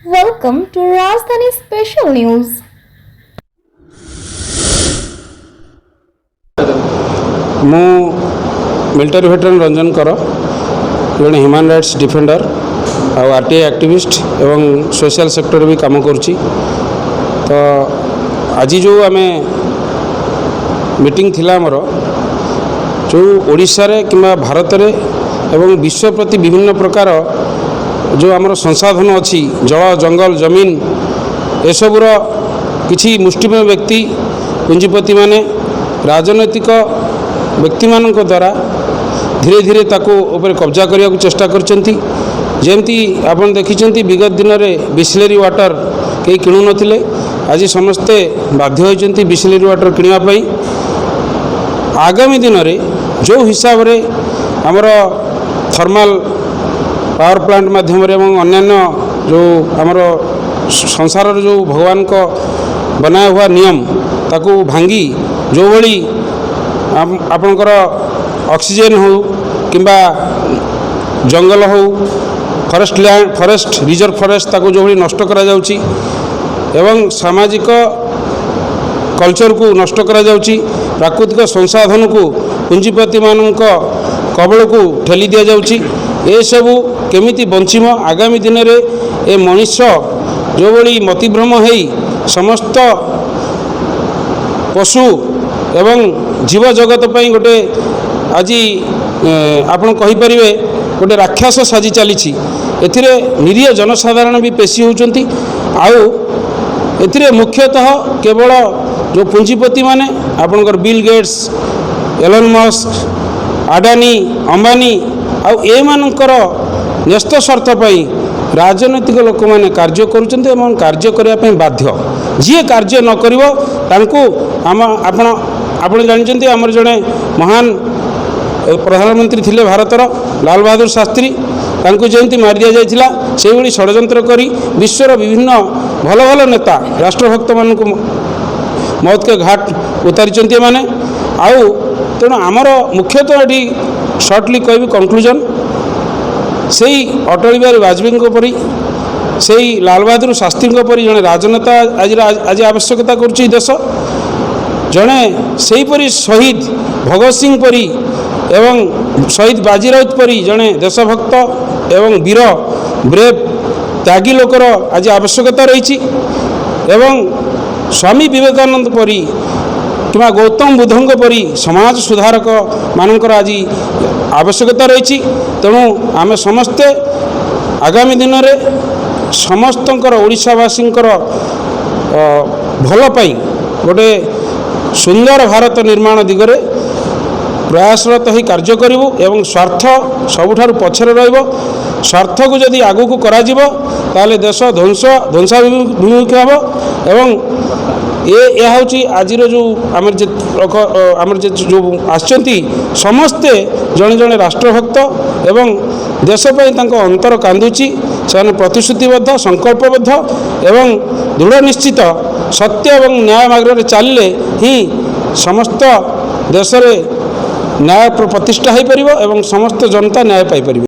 Welcome to Rajdhani Special News. ମୁଁ military veteran Ranjan କର ଜଣେ ହ୍ୟୁମାନ୍ ରାଇଟ୍ସ ଡିଫେଣ୍ଡର ଆଉ ଆର୍ଟିଆଇ ଆକ୍ଟିଭିଷ୍ଟ ଏବଂ ସୋସିଆଲ ସେକ୍ଟରରେ ବି କାମ କରୁଛି। ତ ଆଜି ଯେଉଁ ଆମେ ମିଟିଂ ଥିଲା ଆମର ଯେଉଁ ଓଡ଼ିଶାରେ କିମ୍ବା ଭାରତରେ ଏବଂ ବିଶ୍ୱ ପ୍ରତି ବିଭିନ୍ନ ପ୍ରକାର ଯେଉଁ ଆମର ସଂସାଧନ ଅଛି ଜଳ ଜଙ୍ଗଲ ଜମିନ ଏସବୁର କିଛି ମୁଷ୍ଟିମେୟ ବ୍ୟକ୍ତି ପୁଞ୍ଜିପତିମାନେ ରାଜନୈତିକ ବ୍ୟକ୍ତିମାନଙ୍କ ଦ୍ୱାରା ଧୀରେ ଧୀରେ ତାକୁ ଉପରେ କବ୍ଜା କରିବାକୁ ଚେଷ୍ଟା କରିଛନ୍ତି। ଯେମିତି ଆପଣ ଦେଖିଛନ୍ତି ବିଗତ ଦିନରେ ବିସ୍ଲେରୀ ୱାଟର କେହି କିଣୁନଥିଲେ, ଆଜି ସମସ୍ତେ ବାଧ୍ୟ ହୋଇଛନ୍ତି ବିସ୍ଲେରୀ ୱାଟର କିଣିବା ପାଇଁ। ଆଗାମୀ ଦିନରେ ଯେଉଁ ହିସାବରେ ଆମର ଥର୍ମାଲ ପାୱାର ପ୍ଲାଣ୍ଟ ମାଧ୍ୟମରେ ଏବଂ ଅନ୍ୟାନ୍ୟ ଯେଉଁ ଆମର ସଂସାରର ଯେଉଁ ଭଗବାନଙ୍କ ବନାୟ ହୁଆ ନିୟମ ତାକୁ ଭାଙ୍ଗି ଯେଉଁଭଳି ଆପଣଙ୍କର ଅକ୍ସିଜେନ୍ ହେଉ କିମ୍ବା ଜଙ୍ଗଲ ହେଉ ଫରେଷ୍ଟ ରିଜର୍ଭ ଫରେଷ୍ଟ ତାକୁ ଯେଉଁଭଳି ନଷ୍ଟ କରାଯାଉଛି ଏବଂ ସାମାଜିକ କଲଚରକୁ ନଷ୍ଟ କରାଯାଉଛି, ପ୍ରାକୃତିକ ସଂସାଧନକୁ ପୁଞ୍ଜିପତିମାନଙ୍କ କବଳକୁ ଠେଲି ଦିଆଯାଉଛି। ଏସବୁ କେମିତି ବଞ୍ଚିବ? ଆଗାମୀ ଦିନରେ ଏ ମଣିଷ ଯେଉଁଭଳି ମତିଭ୍ରମ ହେଇ ସମସ୍ତ ପଶୁ ଏବଂ ଜୀବଜଗତ ପାଇଁ ଗୋଟେ ଆଜି ଆପଣ କହିପାରିବେ ଗୋଟେ ରାକ୍ଷସ ସାଜି ଚାଲିଛି। ଏଥିରେ ନିରୀହ ଜନସାଧାରଣ ବି ପେଶି ହେଉଛନ୍ତି। ଆଉ ଏଥିରେ ମୁଖ୍ୟତଃ କେବଳ ଯେଉଁ ପୁଞ୍ଜିପତିମାନେ ଆପଣଙ୍କର bill Gates, Elon Musk, Adani, Ambani ଆଉ ଏମାନଙ୍କର ନ୍ୟସ୍ତ ସ୍ୱାର୍ଥ ପାଇଁ ରାଜନୈତିକ ଲୋକମାନେ କାର୍ଯ୍ୟ କରୁଛନ୍ତି ଏବଂ କାର୍ଯ୍ୟ କରିବା ପାଇଁ ବାଧ୍ୟ। ଯିଏ କାର୍ଯ୍ୟ ନ କରିବ ତାଙ୍କୁ ଆପଣ ଜାଣିଛନ୍ତି ଆମର ଜଣେ ମହାନ ପ୍ରଧାନମନ୍ତ୍ରୀ ଥିଲେ ଭାରତର ଲାଲ ବାହାଦୁର ଶାସ୍ତ୍ରୀ, ତାଙ୍କୁ ଯେମିତି ମାରି ଦିଆଯାଇଥିଲା ସେଇଭଳି ଷଡ଼ଯନ୍ତ୍ର କରି ବିଶ୍ୱର ବିଭିନ୍ନ ଭଲ ଭଲ ନେତା ରାଷ୍ଟ୍ରଭକ୍ତମାନଙ୍କୁ ମୌତ କେ ଘାଟ ଉତାରିଛନ୍ତି ଏମାନେ। ଆଉ ତେଣୁ ଆମର ମୁଖ୍ୟତଃ ଏଠି ସର୍ଟଲି କହିବି କନକ୍ଲୁଜନ୍, ସେଇ ଅଟଳ ବିହାରୀ ବାଜପେୟୀଙ୍କ ପରି ସେଇ ଲାଲ ବାହାଦୁର ଶାସ୍ତ୍ରୀଙ୍କ ପରି ଜଣେ ରାଜନେତା ଆଜି ଆବଶ୍ୟକତା କରୁଛି ଦେଶ। ଜଣେ ସେହିପରି ଶହୀଦ ଭଗତ ସିଂ ପରି ଏବଂ ଶହୀଦ ବାଜି ରାଉତ ପରି ଜଣେ ଦେଶଭକ୍ତ ଏବଂ ବୀର ବ୍ରେଭ୍ ତ୍ୟାଗୀ ଲୋକର ଆଜି ଆବଶ୍ୟକତା ରହିଛି। ଏବଂ ସ୍ୱାମୀ ବିବେକାନନ୍ଦ ପରି କିମ୍ବା ଗୌତମ ବୁଦ୍ଧଙ୍କ ପରି ସମାଜ ସୁଧାରକ ମାନଙ୍କର ଆଜି ଆବଶ୍ୟକତା ରହିଛି। ତେଣୁ ଆମେ ସମସ୍ତେ ଆଗାମୀ ଦିନରେ ସମସ୍ତଙ୍କର ଓଡ଼ିଶାବାସୀଙ୍କର ଭଲ ପାଇଁ ଗୋଟେ ସୁନ୍ଦର ଭାରତ ନିର୍ମାଣ ଦିଗରେ ପ୍ରୟାସରତ ହୋଇ କାର୍ଯ୍ୟ କରିବୁ ଏବଂ ସ୍ୱାର୍ଥ ସବୁଠାରୁ ପଛରେ ରହିବ। ସ୍ୱାର୍ଥକୁ ଯଦି ଆଗକୁ କରାଯିବ ତାହେଲେ ଦେଶ ଧ୍ୱଂସାଭିମୁଖୀ ହେବ। ଏବଂ ଏହା ହେଉଛି ଆଜିର ଯେଉଁ ଆମର ଯେଉଁ ଆସିଛନ୍ତି ସମସ୍ତେ ଜଣେ ଜଣେ ରାଷ୍ଟ୍ରଭକ୍ତ ଏବଂ ଦେଶ ପାଇଁ ତାଙ୍କ ଅନ୍ତର କାନ୍ଦୁଛି। ସେମାନେ ପ୍ରତିଶ୍ରୁତିବଦ୍ଧ, ସଂକଳ୍ପବଦ୍ଧ ଏବଂ ଦୃଢ଼ ନିଶ୍ଚିତ ସତ୍ୟ ଏବଂ ନ୍ୟାୟ ମାର୍ଗରେ ଚାଲିଲେ ହିଁ ସମସ୍ତ ଦେଶରେ ନ୍ୟାୟ ପ୍ରତିଷ୍ଠା ହୋଇପାରିବ ଏବଂ ସମସ୍ତ ଜନତା ନ୍ୟାୟ ପାଇପାରିବେ।